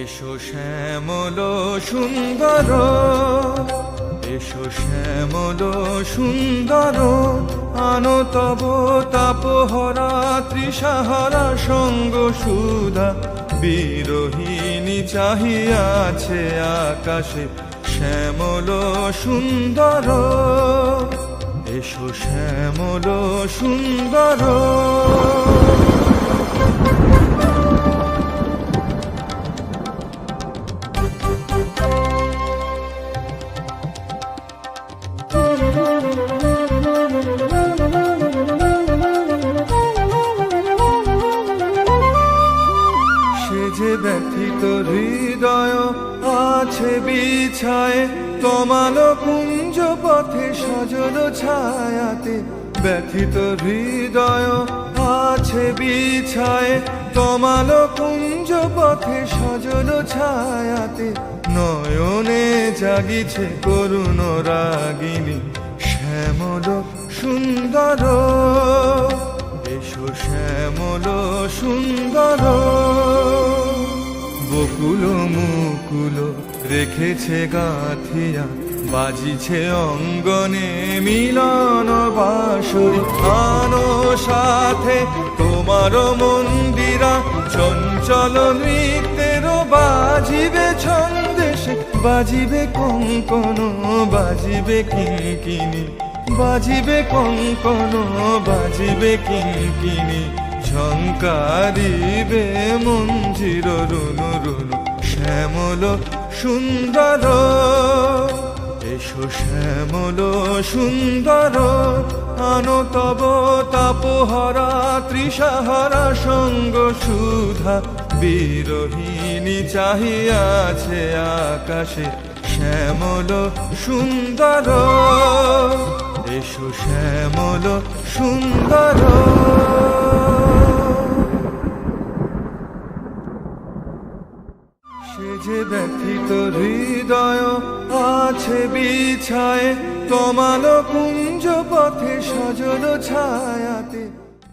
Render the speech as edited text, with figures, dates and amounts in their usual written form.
এসো শ্যামল সুন্দর, এসো শ্যামল সুন্দর, আনো তব তাপহরা তৃষাহারা সঙ্গ সুধা। বিরোহিণী চাহিয়াছে আকাশে শ্যামল সুন্দর, এসো শ্যামল সুন্দর। সে যে ব্যথিত হৃদয় আছে বিছায়ে তমাল কুঞ্জ পথে সজল ছায়াতে। ব্যথিত হৃদয় আছে বিছায়ে তমাল কুঞ্জ পথে সজল ছায়াতে। নয়নে জাগিছে করুণ রাগিনী শ্যামল সুন্দর, এসো শ্যামল সুন্দর। বকুল মুকুল রেখেছে গাঁথিয়া, বাজিছে অঙ্গনে মিলন বাঁশরি। আনো সাথে তোমার মন্দিরা, চঞ্চল নৃত্যের বাজিবে ছন্দেশে। বাজিবে কঙ্কন, বাজিবে কিঙ্কিনি, বাজিবে কঙ্কন, বাজিবে কিঙ্কিনি। ঝঙ্কারিবে মঞ্জির রুনু রুনু শ্যামল সুন্দর, এসো শ্যামল সুন্দর। আনো তব তাপহরা তৃষাহারা সঙ্গ সুধা। বিরোহিণী চাহিয়াছে আকাশে শ্যামল সুন্দর, এসো শ্যামল সুন্দর। সে যে ব্যথিত হৃদয় আছে বিছায়ে তমাল কুঞ্জ পথে সজল ছায়াতে।